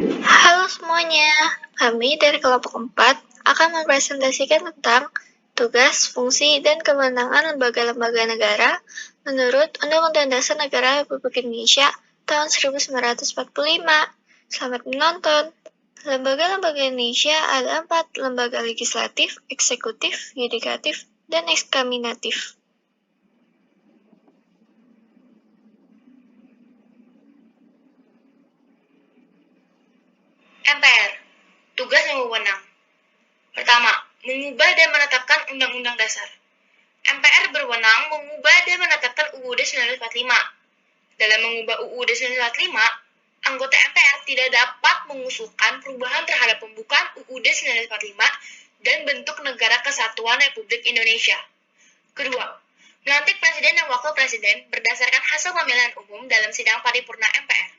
Halo semuanya, kami dari kelompok 4 akan mempresentasikan tentang tugas, fungsi, dan kewenangan lembaga-lembaga negara menurut Undang-Undang Dasar Negara Republik Indonesia tahun 1945. Selamat menonton. Lembaga-lembaga Indonesia ada 4, lembaga legislatif, eksekutif, yudikatif, dan eksaminatif. MPR, tugas yang wewenang. Pertama, mengubah dan menetapkan Undang-Undang Dasar. MPR berwenang mengubah dan menetapkan UUD 1945. Dalam mengubah UUD 1945, anggota MPR tidak dapat mengusulkan perubahan terhadap pembukaan UUD 1945 dan bentuk negara kesatuan Republik Indonesia. Kedua, melantik presiden dan wakil presiden berdasarkan hasil pemilihan umum dalam sidang paripurna MPR.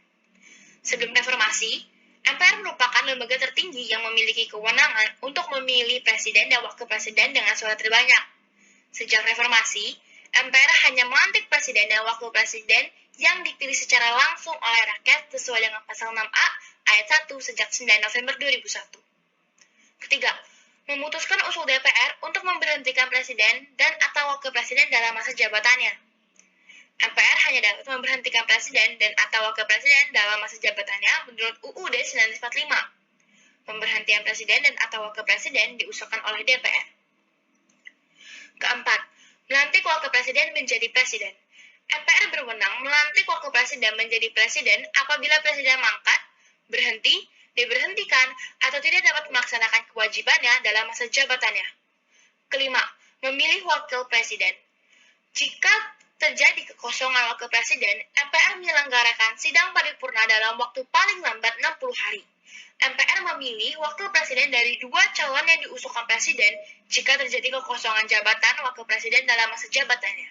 Sebelum reformasi, MPR merupakan lembaga tertinggi yang memiliki kewenangan untuk memilih presiden dan wakil presiden dengan suara terbanyak. Sejak reformasi, MPR hanya melantik presiden dan wakil presiden yang dipilih secara langsung oleh rakyat sesuai dengan pasal 6A ayat 1 sejak 9 November 2001. Ketiga, memutuskan usul DPR untuk memberhentikan presiden dan atau wakil presiden dalam masa jabatannya. MPR hanya dapat memberhentikan presiden dan atau wakil presiden dalam masa jabatannya menurut UUD 1945. Pemberhentian presiden dan atau wakil presiden diusulkan oleh DPR. Keempat, melantik wakil presiden menjadi presiden. MPR berwenang melantik wakil presiden menjadi presiden apabila presiden mangkat, berhenti, diberhentikan, atau tidak dapat melaksanakan kewajibannya dalam masa jabatannya. Kelima, memilih wakil presiden. Jika terjadi kekosongan wakil presiden, MPR menyelenggarakan sidang paripurna dalam waktu paling lambat 60 hari. MPR memilih wakil presiden dari 2 calon yang diusulkan presiden jika terjadi kekosongan jabatan wakil presiden dalam masa jabatannya.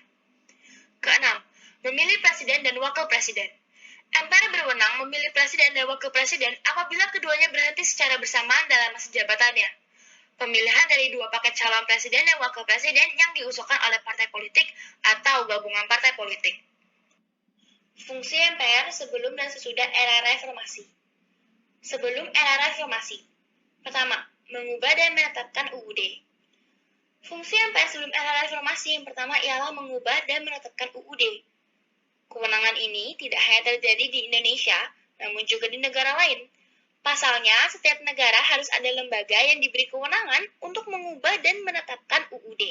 Keenam, memilih presiden dan wakil presiden. MPR berwenang memilih presiden dan wakil presiden apabila keduanya berhenti secara bersamaan dalam masa jabatannya. Pemilihan dari 2 paket calon presiden dan wakil presiden yang diusulkan oleh partai politik atau gabungan partai politik. Fungsi MPR sebelum dan sesudah era reformasi. Sebelum era reformasi. Pertama, mengubah dan menetapkan UUD. Fungsi MPR sebelum era reformasi yang pertama ialah mengubah dan menetapkan UUD. Kewenangan ini tidak hanya terjadi di Indonesia, namun juga di negara lain. Pasalnya, setiap negara harus ada lembaga yang diberi kewenangan untuk mengubah dan menetapkan UUD.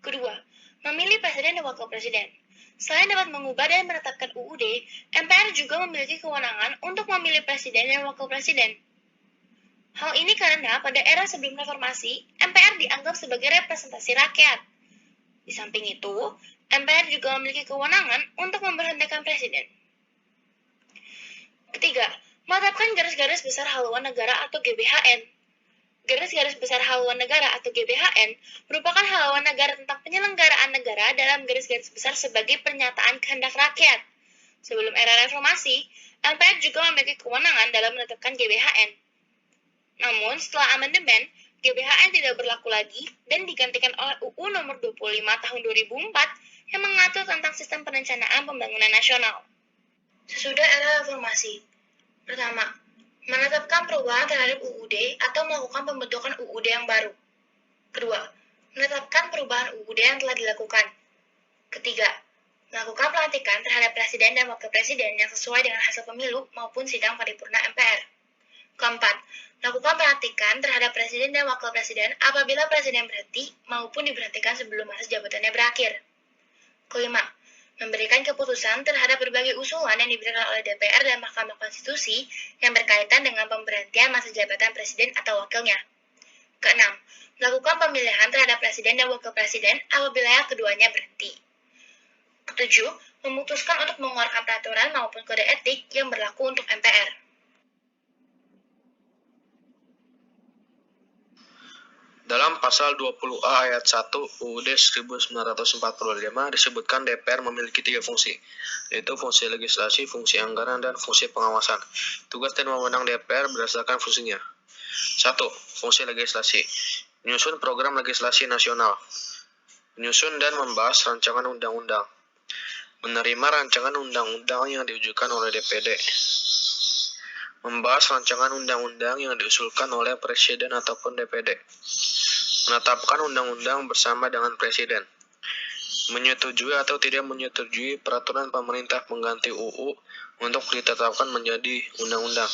Kedua, memilih presiden dan wakil presiden. Selain dapat mengubah dan menetapkan UUD, MPR juga memiliki kewenangan untuk memilih presiden dan wakil presiden. Hal ini karena pada era sebelum reformasi, MPR dianggap sebagai representasi rakyat. Di samping itu, MPR juga memiliki kewenangan untuk memberhentikan presiden. Ketiga, menetapkan garis-garis besar haluan negara atau GBHN. Garis-garis besar haluan negara atau GBHN merupakan haluan negara tentang penyelenggaraan negara dalam garis-garis besar sebagai pernyataan kehendak rakyat. Sebelum era reformasi, MPR juga memiliki kewenangan dalam menetapkan GBHN. Namun, setelah amandemen, GBHN tidak berlaku lagi dan digantikan oleh UU nomor 25 tahun 2004 yang mengatur tentang sistem perencanaan pembangunan nasional. Sesudah era reformasi. Pertama, menetapkan perubahan terhadap UUD atau melakukan pembentukan UUD yang baru. Kedua, menetapkan perubahan UUD yang telah dilakukan. Ketiga, melakukan pelantikan terhadap presiden dan wakil presiden yang sesuai dengan hasil pemilu maupun sidang paripurna MPR. Keempat, melakukan pelantikan terhadap presiden dan wakil presiden apabila presiden berhenti maupun diberhentikan sebelum masa jabatannya berakhir. Kelima, memberikan keputusan terhadap berbagai usulan yang diberikan oleh DPR dan Mahkamah Konstitusi yang berkaitan dengan pemberhentian masa jabatan presiden atau wakilnya. Keenam, melakukan pemilihan terhadap presiden dan wakil presiden apabila keduanya berhenti. Ketujuh, memutuskan untuk mengeluarkan peraturan maupun kode etik yang berlaku untuk MPR. Dalam pasal 20A ayat 1 UUD 1945 disebutkan DPR memiliki 3 fungsi, yaitu fungsi legislasi, fungsi anggaran, dan fungsi pengawasan. Tugas dan wewenang DPR berdasarkan fungsinya. 1. Fungsi legislasi. Menyusun program legislasi nasional. Menyusun dan membahas rancangan undang-undang. Menerima rancangan undang-undang yang diajukan oleh DPD. Membahas rancangan undang-undang yang diusulkan oleh Presiden ataupun DPD. Menetapkan undang-undang bersama dengan Presiden. Menyetujui atau tidak menyetujui peraturan pemerintah pengganti UU untuk ditetapkan menjadi undang-undang.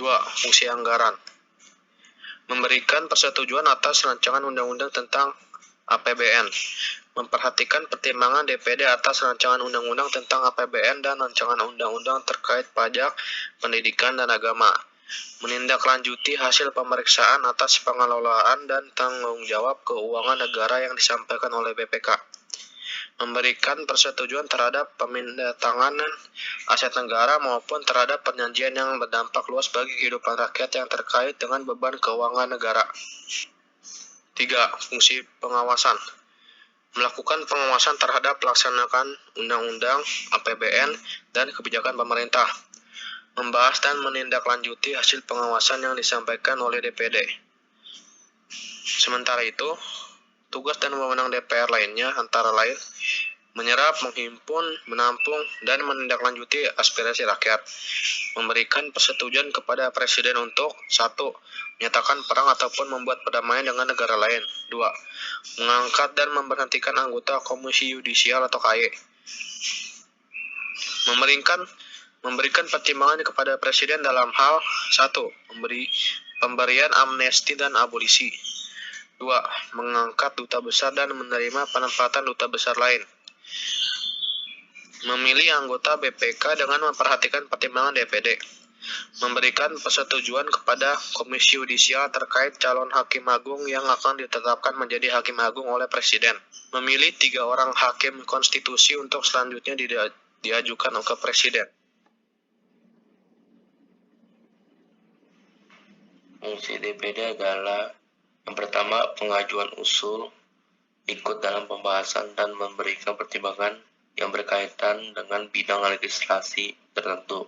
2. Fungsi anggaran. Memberikan persetujuan atas rancangan undang-undang tentang APBN. Memperhatikan pertimbangan DPD atas rancangan undang-undang tentang APBN dan rancangan undang-undang terkait pajak, pendidikan, dan agama. Menindaklanjuti hasil pemeriksaan atas pengelolaan dan tanggung jawab keuangan negara yang disampaikan oleh BPK. Memberikan persetujuan terhadap pemindahan aset negara maupun terhadap perjanjian yang berdampak luas bagi kehidupan rakyat yang terkait dengan beban keuangan negara. 3. Fungsi pengawasan. Melakukan pengawasan terhadap pelaksanaan undang-undang, APBN, dan kebijakan pemerintah. Membahas dan menindaklanjuti hasil pengawasan yang disampaikan oleh DPD. Sementara itu, tugas dan wewenang DPR lainnya antara lain menyerap, menghimpun, menampung, dan menindaklanjuti aspirasi rakyat. Memberikan persetujuan kepada Presiden untuk 1. Menyatakan perang ataupun membuat perdamaian dengan negara lain. 2. Mengangkat dan memberhentikan anggota Komisi Yudisial atau KY. Memberikan pertimbangan kepada Presiden dalam hal 1. Pemberian amnesti dan abolisi. 2. Mengangkat duta besar dan menerima penempatan duta besar lain. Memilih anggota BPK dengan memperhatikan pertimbangan DPD. Memberikan persetujuan kepada Komisi Yudisial terkait calon Hakim Agung yang akan ditetapkan menjadi Hakim Agung oleh Presiden. Memilih 3 orang Hakim Konstitusi untuk selanjutnya diajukan ke Presiden. Fungsi DPD adalah yang pertama, pengajuan usul, ikut dalam pembahasan dan memberikan pertimbangan yang berkaitan dengan bidang legislasi tertentu.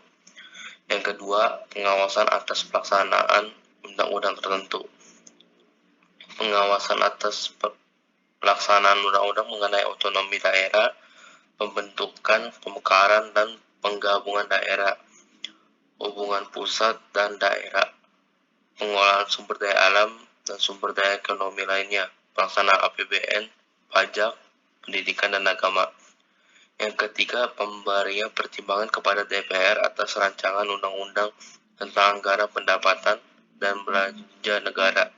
Yang kedua, pengawasan atas pelaksanaan undang-undang tertentu. Pengawasan atas pelaksanaan undang-undang mengenai otonomi daerah, pembentukan, pemekaran, dan penggabungan daerah, hubungan pusat dan daerah, pengolahan sumber daya alam dan sumber daya ekonomi lainnya, pelaksanaan APBN, pajak, pendidikan, dan agama. Yang ketiga, pemberian pertimbangan kepada DPR atas rancangan undang-undang tentang anggaran pendapatan dan belanja negara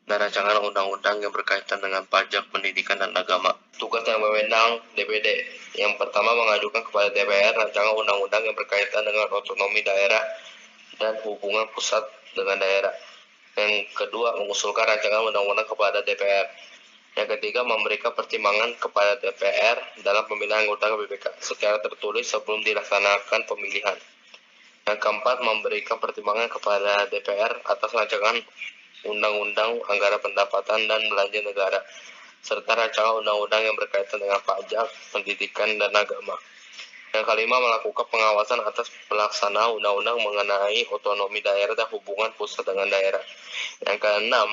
dan rancangan undang-undang yang berkaitan dengan pajak, pendidikan, dan agama. Tugas dan wewenang DPD. Yang pertama, mengajukan kepada DPR rancangan undang-undang yang berkaitan dengan otonomi daerah dan hubungan pusat dengan daerah. Yang kedua, mengusulkan rancangan undang-undang kepada DPR. Yang ketiga, memberikan pertimbangan kepada DPR dalam pemilihan anggota BPK secara tertulis sebelum dilaksanakan pemilihan. Yang keempat, memberikan pertimbangan kepada DPR atas rancangan undang-undang anggaran pendapatan dan belanja negara, serta rancangan undang-undang yang berkaitan dengan pajak, pendidikan, dan agama. Yang kelima, melakukan pengawasan atas pelaksanaan undang-undang mengenai otonomi daerah dan hubungan pusat dengan daerah. Yang keenam,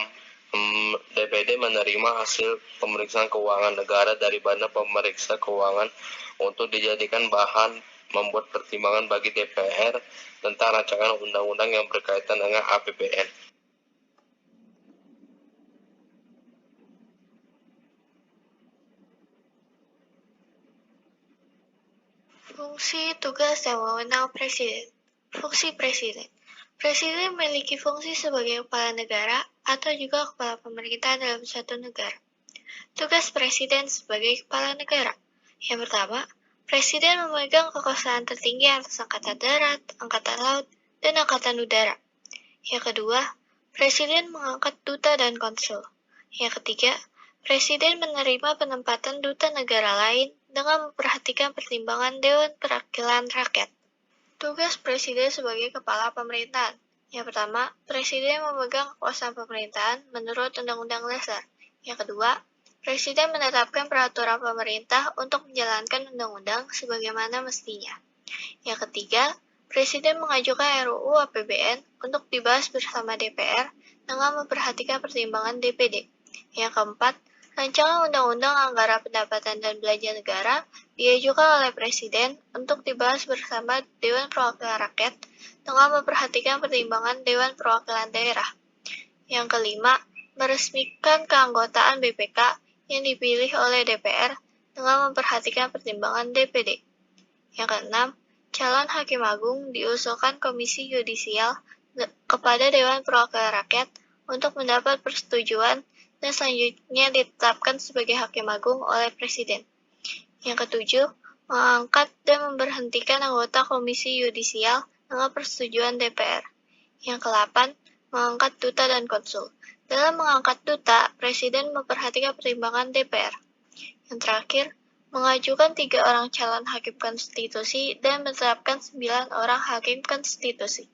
DPD menerima hasil pemeriksaan keuangan negara dari Badan Pemeriksa Keuangan untuk dijadikan bahan membuat pertimbangan bagi DPR tentang rancangan undang-undang yang berkaitan dengan APBN. Fungsi, tugas, dan wewenang Presiden. Fungsi Presiden. Presiden memiliki fungsi sebagai kepala negara atau juga kepala pemerintah dalam suatu negara. Tugas Presiden sebagai kepala negara. Yang pertama, Presiden memegang kekuasaan tertinggi atas Angkatan Darat, Angkatan Laut, dan Angkatan Udara. Yang kedua, Presiden mengangkat duta dan konsul. Yang ketiga, Presiden menerima penempatan duta negara lain dengan memperhatikan pertimbangan Dewan Perwakilan Rakyat. Tugas Presiden sebagai Kepala Pemerintahan. Yang pertama, Presiden memegang kekuasaan pemerintahan menurut Undang-Undang Dasar. Yang kedua, Presiden menetapkan peraturan pemerintah untuk menjalankan undang-undang sebagaimana mestinya. Yang ketiga, Presiden mengajukan RUU APBN untuk dibahas bersama DPR dengan memperhatikan pertimbangan DPD. Yang keempat, Rancangan Undang-Undang Anggaran Pendapatan dan Belanja Negara diajukan oleh Presiden untuk dibahas bersama Dewan Perwakilan Rakyat dengan memperhatikan pertimbangan Dewan Perwakilan Daerah. Yang kelima, meresmikan keanggotaan BPK yang dipilih oleh DPR dengan memperhatikan pertimbangan DPD. Yang keenam, calon Hakim Agung diusulkan Komisi Yudisial kepada Dewan Perwakilan Rakyat untuk mendapat persetujuan dan selanjutnya ditetapkan sebagai Hakim Agung oleh Presiden. Yang ketujuh, mengangkat dan memberhentikan anggota Komisi Yudisial dengan persetujuan DPR. Yang kedelapan, mengangkat duta dan konsul. Dalam mengangkat duta, Presiden memperhatikan pertimbangan DPR. Yang terakhir, mengajukan 3 orang calon hakim konstitusi dan menetapkan 9 orang hakim konstitusi.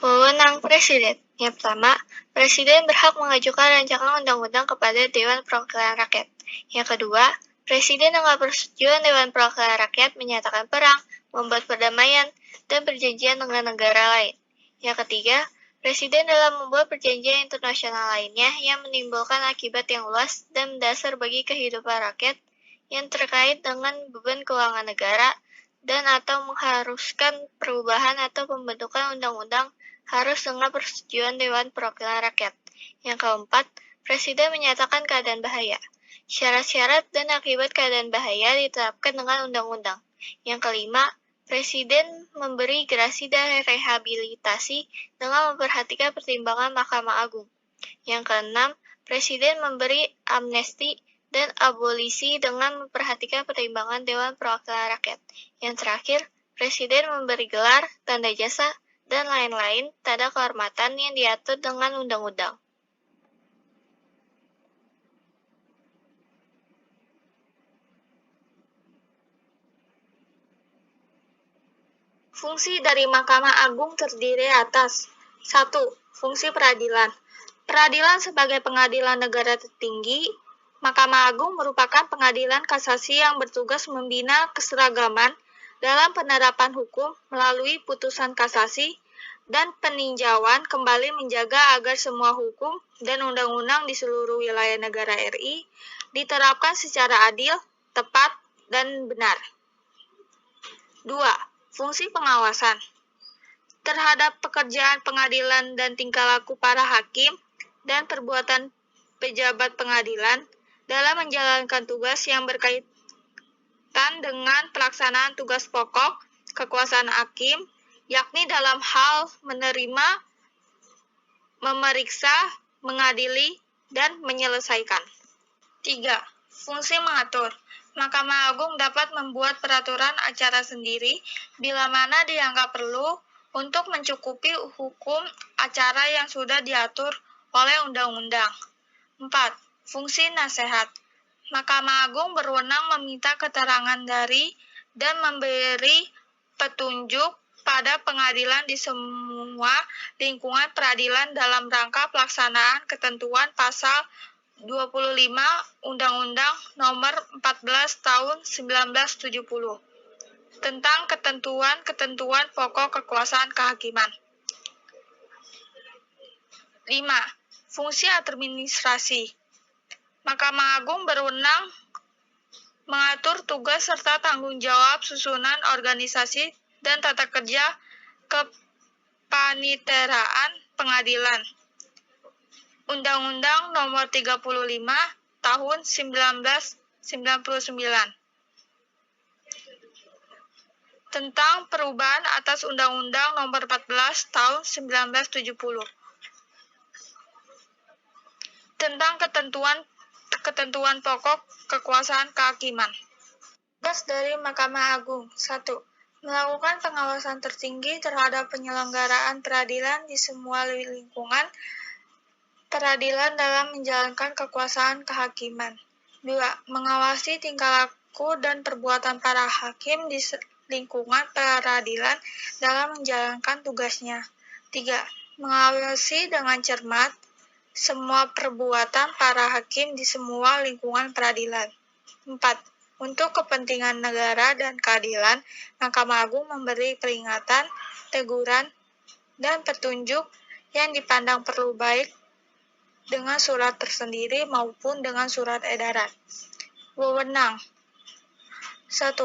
Wewenang Presiden. Yang pertama, Presiden berhak mengajukan rancangan undang-undang kepada Dewan Perwakilan Rakyat. Yang kedua, Presiden dengan persetujuan Dewan Perwakilan Rakyat menyatakan perang, membuat perdamaian, dan perjanjian dengan negara lain. Yang ketiga, Presiden dalam membuat perjanjian internasional lainnya yang menimbulkan akibat yang luas dan mendasar bagi kehidupan rakyat yang terkait dengan beban keuangan negara dan atau mengharuskan perubahan atau pembentukan undang-undang harus dengan persetujuan Dewan Perwakilan Rakyat. Yang keempat, Presiden menyatakan keadaan bahaya. Syarat-syarat dan akibat keadaan bahaya ditetapkan dengan undang-undang. Yang kelima, Presiden memberi gerasi dan rehabilitasi dengan memperhatikan pertimbangan Mahkamah Agung. Yang keenam, Presiden memberi amnesti dan abolisi dengan memperhatikan pertimbangan Dewan Perwakilan Rakyat. Yang terakhir, Presiden memberi gelar, tanda jasa, dan lain-lain tanda kehormatan yang diatur dengan undang-undang. Fungsi dari Mahkamah Agung terdiri atas 1. Fungsi peradilan. Peradilan sebagai pengadilan negara tertinggi, Mahkamah Agung merupakan pengadilan kasasi yang bertugas membina keseragaman dalam penerapan hukum melalui putusan kasasi dan peninjauan kembali menjaga agar semua hukum dan undang-undang di seluruh wilayah negara RI diterapkan secara adil, tepat, dan benar. 2. Fungsi pengawasan terhadap pekerjaan pengadilan dan tingkah laku para hakim dan perbuatan pejabat pengadilan dalam menjalankan tugas yang berkaitan dengan pelaksanaan tugas pokok kekuasaan hakim, yakni dalam hal menerima, memeriksa, mengadili, dan menyelesaikan. 3. Fungsi mengatur. Mahkamah Agung dapat membuat peraturan acara sendiri bila mana dianggap perlu untuk mencukupi hukum acara yang sudah diatur oleh undang-undang. 4. Fungsi nasihat. Mahkamah Agung berwenang meminta keterangan dari dan memberi petunjuk pada pengadilan di semua lingkungan peradilan dalam rangka pelaksanaan ketentuan pasal 25 Undang-Undang Nomor 14 Tahun 1970 tentang ketentuan-ketentuan pokok kekuasaan kehakiman. 5. Fungsi administrasi. Mahkamah Agung berwenang mengatur tugas serta tanggung jawab susunan organisasi dan tata kerja kepaniteraan pengadilan. Undang-Undang Nomor 35 Tahun 1999 tentang perubahan atas Undang-Undang Nomor 14 Tahun 1970 tentang ketentuan pokok kekuasaan kehakiman. Tugas dari Mahkamah Agung. 1. Melakukan pengawasan tertinggi terhadap penyelenggaraan peradilan di semua lingkungan peradilan dalam menjalankan kekuasaan kehakiman. 2. Mengawasi tingkah laku dan perbuatan para hakim di lingkungan peradilan dalam menjalankan tugasnya. 3. Mengawasi dengan cermat semua perbuatan para hakim di semua lingkungan peradilan. 4. Untuk kepentingan negara dan keadilan, Mahkamah Agung memberi peringatan, teguran, dan petunjuk yang dipandang perlu baik dengan surat tersendiri maupun dengan surat edaran. Wewenang 1.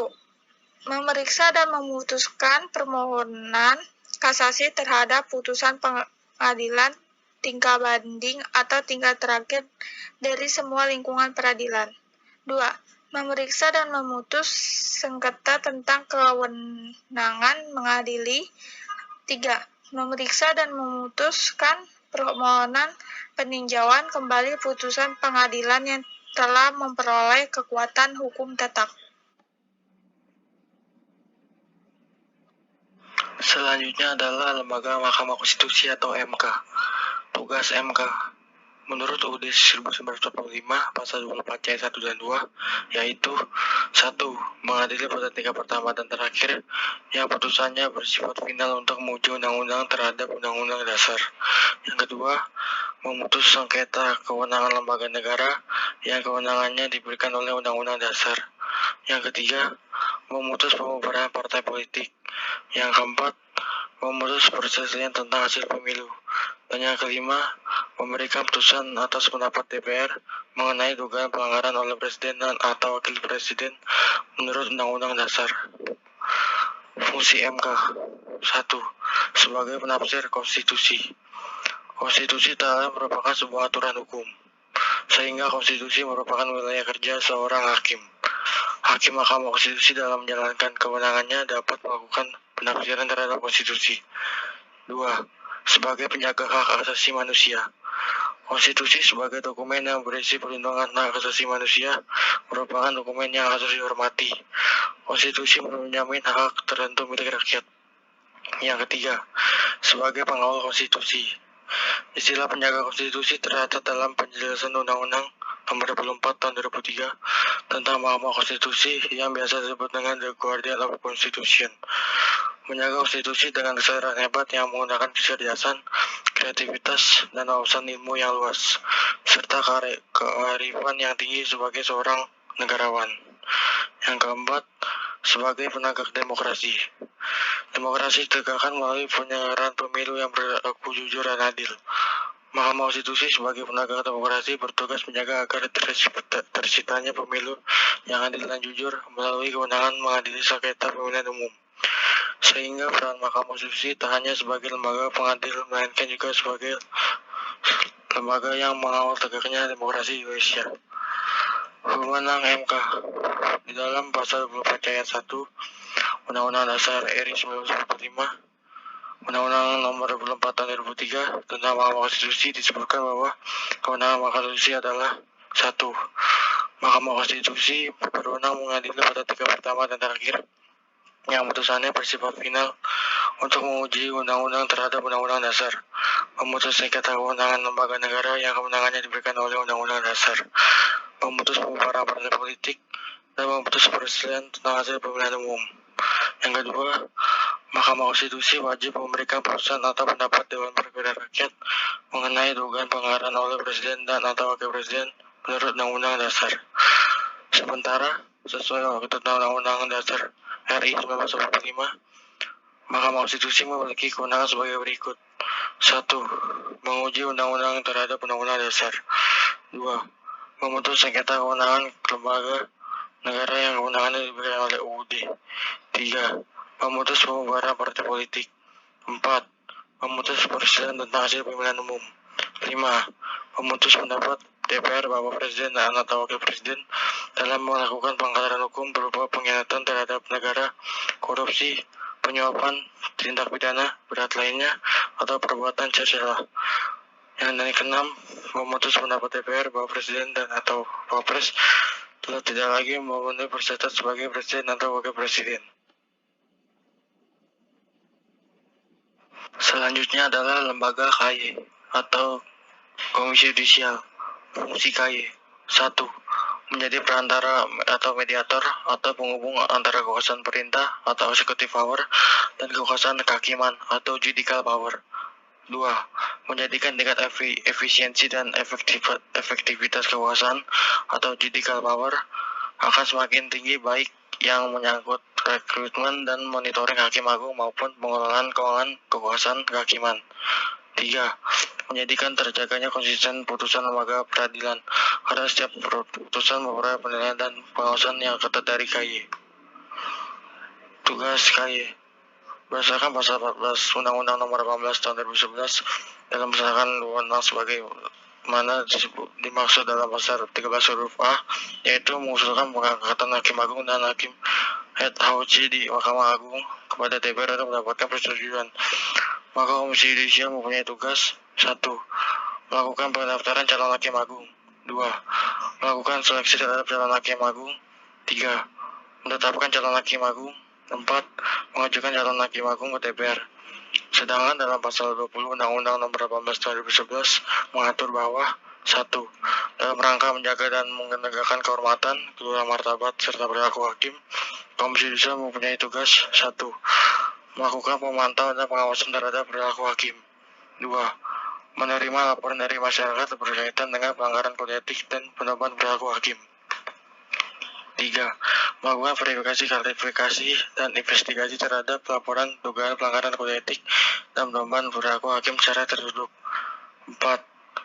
Memeriksa dan memutuskan permohonan kasasi terhadap putusan pengadilan tingkat banding atau tingkat terakhir dari semua lingkungan peradilan. 2. Memeriksa dan memutus sengketa tentang kewenangan mengadili. 3. Memeriksa dan memutuskan permohonan peninjauan kembali putusan pengadilan yang telah memperoleh kekuatan hukum tetap. Selanjutnya adalah Lembaga Mahkamah Konstitusi atau MK. Tugas MK menurut UUD 1945 pasal 24 ayat 1 dan 2 yaitu 1. Mengadili pada tingkat pertama dan terakhir yang putusannya bersifat final untuk menguji undang-undang terhadap undang-undang dasar. Yang kedua, memutus sengketa kewenangan lembaga negara yang kewenangannya diberikan oleh undang-undang dasar. Yang ketiga, memutus pembubaran partai politik. Yang keempat, memutus perselisihan tentang hasil pemilu. Dan yang kelima, memberikan putusan atas pendapat DPR mengenai dugaan pelanggaran oleh Presiden dan atau Wakil Presiden menurut Undang-Undang Dasar. Fungsi MK 1. Sebagai penafsir konstitusi. Konstitusi telah merupakan sebuah aturan hukum, sehingga konstitusi merupakan wilayah kerja seorang hakim. Hakim Mahkamah Konstitusi dalam menjalankan kewenangannya dapat melakukan penafsiran terhadap konstitusi. 2. Sebagai penjaga hak asasi manusia. Konstitusi sebagai dokumen yang berisi perlindungan hak asasi manusia merupakan dokumen yang harus dihormati. Konstitusi menjamin hak tertentu milik rakyat. Yang ketiga, sebagai pengawal konstitusi. Istilah penjaga konstitusi tercatat dalam penjelasan Undang-Undang Nomor 24 Tahun 2003 tentang Mahkamah Konstitusi yang biasa disebut dengan The Guardian of Constitution. Menjaga konstitusi dengan kesadaran hebat yang menggunakan kecerdasan, kreativitas, dan wawasan ilmu yang luas, serta kearifan yang tinggi sebagai seorang negarawan. Yang keempat, sebagai penegak demokrasi. Demokrasi ditegakkan melalui penyelenggaraan pemilu yang berlaku jujur dan adil. Mahkamah Konstitusi sebagai penegak demokrasi bertugas menjaga agar terciptanya pemilu yang adil dan jujur melalui kewenangan mengadili sengketa pemilihan umum. Sehingga peran Mahkamah Konstitusi tak hanya sebagai lembaga pengadil, melainkan juga sebagai lembaga yang mengawal tegaknya demokrasi di Indonesia. Wewenang MK di dalam pasal 24 ayat 1 Undang-Undang Dasar RI 1945 Undang-Undang Nomor 24 Tahun 2003 tentang Mahkamah Konstitusi disebutkan bahwa kewenangan Mahkamah Konstitusi adalah 1. Mahkamah Konstitusi berwenang mengadili pada tingkat pertama dan terakhir yang putusannya bersifat final untuk menguji undang-undang terhadap undang-undang dasar, memutus sengketa kewenangan lembaga negara yang kewenangannya diberikan oleh undang-undang dasar, memutus pembubaran partai politik, dan memutus perselisihan tentang hasil pemilihan umum. Yang kedua, Mahkamah Konstitusi wajib memberikan putusan atau pendapat Dewan Perwakilan Rakyat mengenai dugaan pelanggaran oleh Presiden dan atau Wakil Presiden menurut Undang-Undang Dasar. Sementara, sesuai ketentuan Undang-Undang Dasar RI 1945, Mahkamah Konstitusi memiliki kewenangan sebagai berikut. 1. Menguji undang-undang terhadap Undang-Undang Dasar. 2. Memutus sengketa kewenangan lembaga negara yang kewenangannya diberikan oleh UUD. 3. Memutus pembubaran partai politik. 4. Memutus perselisihan tentang hasil pemilihan umum. 5. Memutus pendapat DPR bahwa Presiden dan atau Wakil Presiden dalam melakukan pelanggaran hukum berupa pengkhianatan terhadap negara, korupsi, penyuapan, tindak pidana berat lainnya, atau perbuatan tercela. Yang keenam, memutus pendapat DPR bahwa Presiden dan atau Wapres telah tidak lagi memenuhi persyarat sebagai Presiden atau Wakil Presiden. Selanjutnya adalah lembaga KY atau Komisi Yudisial. Fungsi KY 1. Menjadi perantara atau mediator atau penghubung antara kekuasaan perintah atau executive power dan kekuasaan kehakiman atau judicial power. 2. Menjadikan tingkat efisiensi dan efektivitas kekuasaan atau judicial power akan semakin tinggi baik yang menyangkut rekrutmen dan monitoring hakim agung maupun pengelolaan keuangan kekuasaan kehakiman. 3. Menjadikan terjaganya konsisten putusan lembaga peradilan karena setiap putusan memperoleh penilaian dan pengawasan yang ketat dari KY. Tugas KY berdasarkan pasal 14 Undang-Undang Nomor 18 Tahun 2011 dalam melaksanakan wewenang sebagai mana dimaksud dalam pasal 13 huruf A, yaitu mengusulkan pengangkatan Hakim Agung dan Hakim Head HOC di Mahkamah Agung kepada DPR untuk mendapatkan persetujuan. Maka Komisi Yudisial mempunyai tugas 1. Melakukan pendaftaran calon Hakim Agung. 2. Melakukan seleksi terhadap calon Hakim Agung. 3. Menetapkan calon Hakim Agung. 4. Mengajukan calon Hakim Agung ke DPR. Sedangkan dalam pasal 20 Undang-Undang Nomor 18 Tahun 2011 mengatur bahwa 1. Dalam rangka menjaga dan menegakkan kehormatan, keluhuran martabat, serta perilaku hakim, Komisi Yudisial mempunyai tugas 1. Melakukan pemantauan dan pengawasan terhadap perilaku hakim. 2. Menerima laporan dari masyarakat berkaitan dengan pelanggaran kode etik dan penerapan perilaku hakim. 3. Melakukan verifikasi, klarifikasi, dan investigasi terhadap laporan dugaan pelanggaran kode etik dan penerapan perilaku hakim secara tertutup. 4.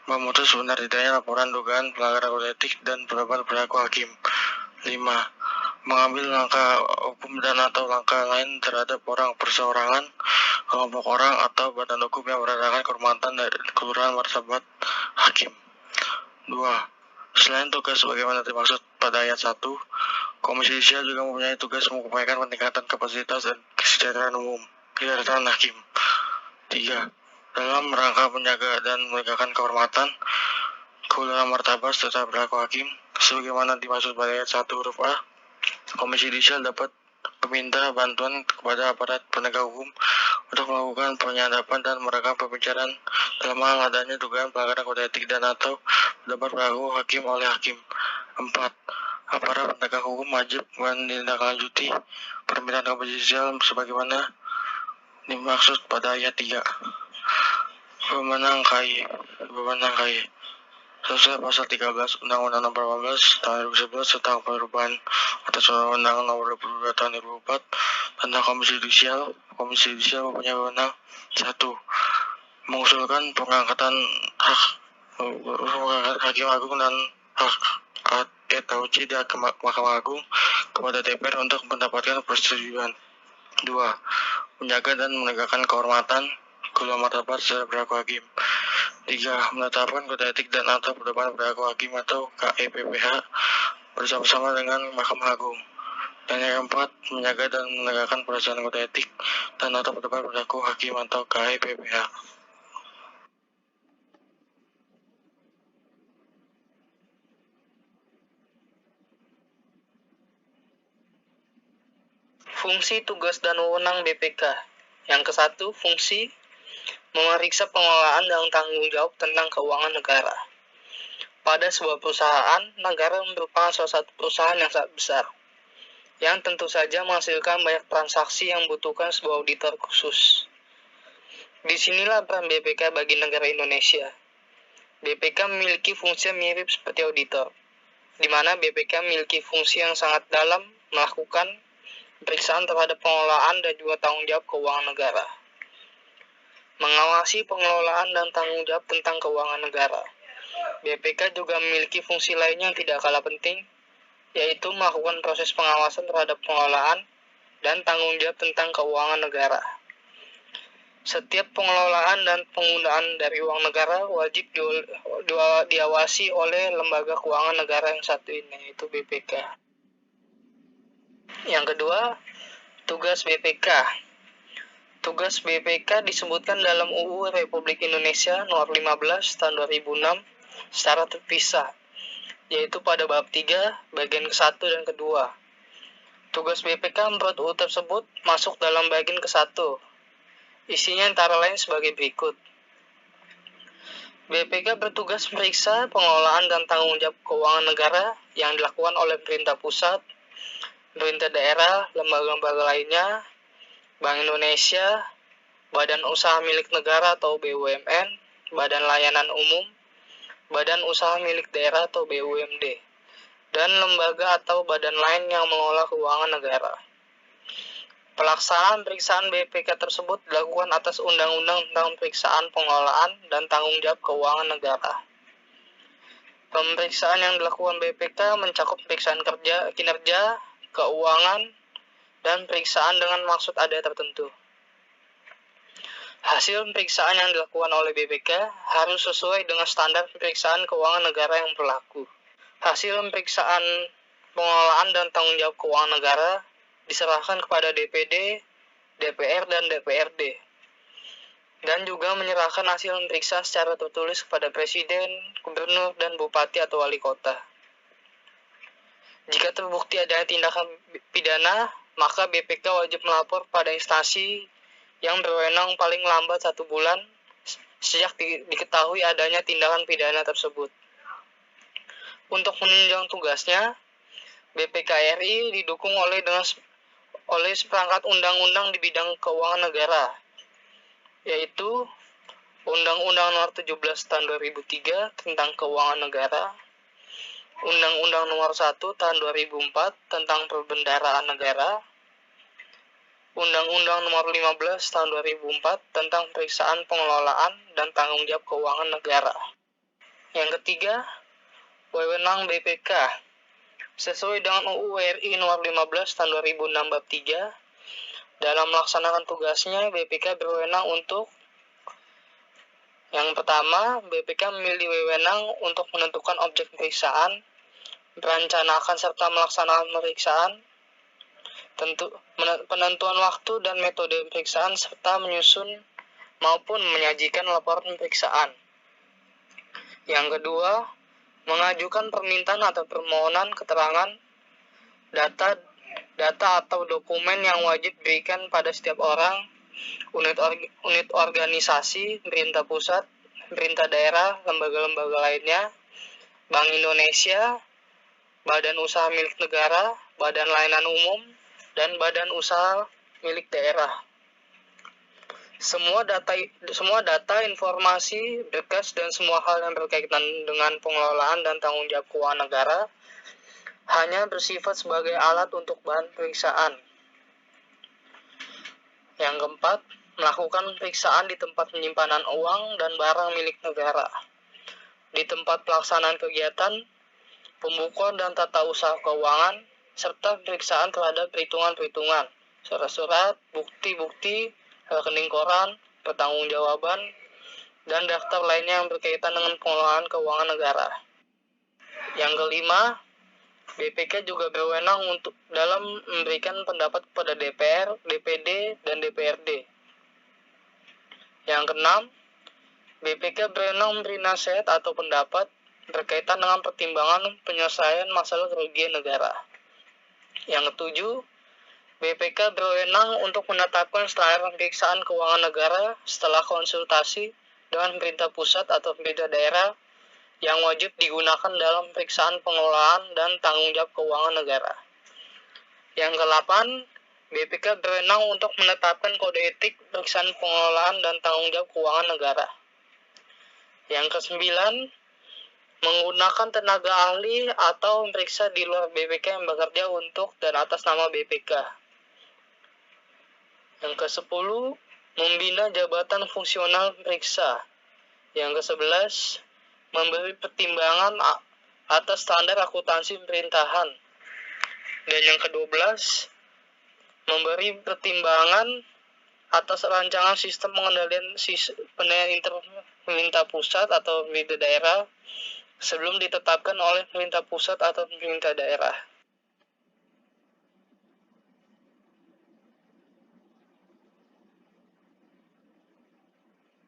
Memutus benar tidaknya laporan dugaan pelanggaran kode etik dan penerapan perilaku hakim. 5. Mengambil langkah hukum dan atau langkah lain terhadap orang perseorangan, kelompok orang, atau badan hukum yang merendahkan kehormatan dan keluhuran martabat hakim. 2. Selain tugas sebagaimana dimaksud pada ayat 1, Komisi Yudisial juga mempunyai tugas mengupayakan peningkatan kapasitas dan kesejahteraan hakim. 3. Dalam rangka menjaga dan menegakkan kehormatan, keluhuran martabat serta perilaku hakim, sebagaimana dimaksud pada ayat 1 huruf A, Komisi Yudisial dapat meminta bantuan kepada aparat penegak hukum untuk melakukan penyadapan dan merekam pembicaraan dalam hal adanya dugaan pelanggaran kode etik dan atau pendapat perilaku hakim oleh hakim. 4. Aparat penegak hukum wajib menindaklanjuti permintaan Komisi Yudisial sebagaimana dimaksud pada ayat 3. Wewenang KY. Sesuai pasal 13 Undang-Undang Nomor 18 Tahun 2011 tentang perubahan atas Undang-Undang Nomor 22 Tahun 2004 tentang Komisi Yudisial mempunyai wewenang 1. Mengusulkan pengangkatan Hakim Agung dan Head HOC di Mahkamah Agung kepada DPR untuk mendapatkan persetujuan. 2. Menjaga dan menegakkan kehormatan, keluhuran martabat serta perilaku hakim. 3. Menetapkan kode etik dan atau penerapan perilaku hakim atau KEPPH bersama-sama dengan Mahkamah Agung. Dan yang keempat, menjaga dan menegakkan pelaksanaan kode etik dan atau penerapan perilaku hakim atau KEPPH. Fungsi, tugas, dan wewenang BPK. Yang ke-1, fungsi memeriksa pengelolaan dan tanggung jawab tentang keuangan negara. Pada sebuah perusahaan, negara merupakan salah satu perusahaan yang sangat besar, yang tentu saja menghasilkan banyak transaksi yang membutuhkan sebuah auditor khusus. Disinilah peran BPK bagi negara Indonesia. BPK memiliki fungsi yang mirip seperti auditor, di mana BPK memiliki fungsi yang sangat dalam melakukan pemeriksaan terhadap pengelolaan dan juga tanggung jawab keuangan negara. Mengawasi pengelolaan dan tanggung jawab tentang keuangan negara. BPK juga memiliki fungsi lainnya yang tidak kalah penting, yaitu melakukan proses pengawasan terhadap pengelolaan dan tanggung jawab tentang keuangan negara. Setiap pengelolaan dan penggunaan dari uang negara wajib diawasi oleh lembaga keuangan negara yang satu ini, yaitu BPK. Yang kedua, tugas BPK. Tugas BPK disebutkan dalam UU Republik Indonesia Nomor 15 Tahun 2006 secara terpisah, yaitu pada bab 3, bagian ke-1 dan ke-2. Tugas BPK menurut UU tersebut masuk dalam bagian ke-1. Isinya antara lain sebagai berikut. BPK bertugas meriksa pengelolaan dan tanggung jawab keuangan negara yang dilakukan oleh pemerintah pusat, pemerintah daerah, lembaga-lembaga lainnya, Bank Indonesia, Badan Usaha Milik Negara atau BUMN, Badan Layanan Umum, Badan Usaha Milik Daerah atau BUMD, dan lembaga atau badan lain yang mengelola keuangan negara. Pelaksanaan periksaan BPK tersebut dilakukan atas Undang-Undang tentang Periksaan Pengelolaan dan Tanggung Jawab Keuangan Negara. Pemeriksaan yang dilakukan BPK mencakup periksaan kinerja, keuangan, dan periksaan dengan maksud ada tertentu. Hasil pemeriksaan yang dilakukan oleh BPK harus sesuai dengan standar pemeriksaan keuangan negara yang berlaku. Hasil pemeriksaan pengelolaan dan tanggung jawab keuangan negara diserahkan kepada DPD, DPR, dan DPRD, dan juga menyerahkan hasil periksa secara tertulis kepada Presiden, Gubernur, dan Bupati atau Wali Kota. Jika terbukti adanya tindakan pidana, maka BPK wajib melapor pada instansi yang berwenang paling lambat 1 bulan sejak diketahui adanya tindakan pidana tersebut. Untuk menunjang tugasnya, BPK RI didukung oleh seperangkat undang-undang di bidang keuangan negara, yaitu Undang-Undang Nomor 17 Tahun 2003 tentang Keuangan Negara, Undang-Undang Nomor 1 Tahun 2004 tentang Perbendaharaan Negara, Undang-Undang Nomor 15 Tahun 2004 tentang Periksaan Pengelolaan dan Tanggung Jawab Keuangan Negara. Yang ketiga, wewenang BPK. Sesuai dengan UU RI Nomor 15 Tahun 2006 Bab 3, dalam melaksanakan tugasnya, BPK berwenang untuk: yang pertama, BPK memiliki wewenang untuk menentukan objek pemeriksaan, merencanakan serta melaksanakan pemeriksaan, penentuan waktu dan metode pemeriksaan, serta menyusun maupun menyajikan laporan pemeriksaan. Yang kedua, mengajukan permintaan atau permohonan keterangan, data atau dokumen yang wajib diberikan pada setiap orang, unit organisasi, pemerintah pusat, pemerintah daerah, lembaga-lembaga lainnya, Bank Indonesia, badan usaha milik negara, badan layanan umum, dan badan usaha milik daerah. Semua data, informasi, berkas, dan semua hal yang berkaitan dengan pengelolaan dan tanggung jawab keuangan negara hanya bersifat sebagai alat untuk bahan periksaan. Yang keempat, melakukan pemeriksaan di tempat penyimpanan uang dan barang milik negara, di tempat pelaksanaan kegiatan, pembukuan dan tata usaha keuangan, serta pemeriksaan terhadap perhitungan-perhitungan, surat-surat, bukti-bukti, rekening koran, pertanggungjawaban, dan daftar lainnya yang berkaitan dengan pengelolaan keuangan negara. Yang kelima, BPK juga berwenang untuk dalam memberikan pendapat kepada DPR, DPD, dan DPRD. Yang keenam, BPK berwenang memberi nasihat atau pendapat berkaitan dengan pertimbangan penyelesaian masalah kerugian negara. Yang ketujuh, BPK berwenang untuk menetapkan standar pemeriksaan keuangan negara setelah konsultasi dengan pemerintah pusat atau pemerintah daerah yang wajib digunakan dalam pemeriksaan pengelolaan dan tanggung jawab keuangan negara. Yang ke-8, BPK berwenang untuk menetapkan kode etik pemeriksaan pengelolaan dan tanggung jawab keuangan negara. Yang ke-9, menggunakan tenaga ahli atau pemeriksa di luar BPK yang bekerja untuk dan atas nama BPK. Yang ke-10, membina jabatan fungsional periksa. Yang ke-11, memberi pertimbangan atas standar akuntansi pemerintahan. Dan yang ke-12, memberi pertimbangan atas rancangan sistem pengendalian pemerintah pusat atau pemerintah daerah sebelum ditetapkan oleh pemerintah pusat atau pemerintah daerah.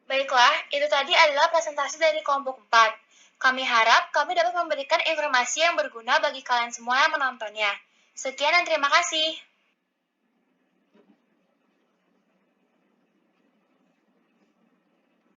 Baiklah, itu tadi adalah presentasi dari kelompok 4. Kami harap kami dapat memberikan informasi yang berguna bagi kalian semua yang menontonnya. Sekian dan terima kasih.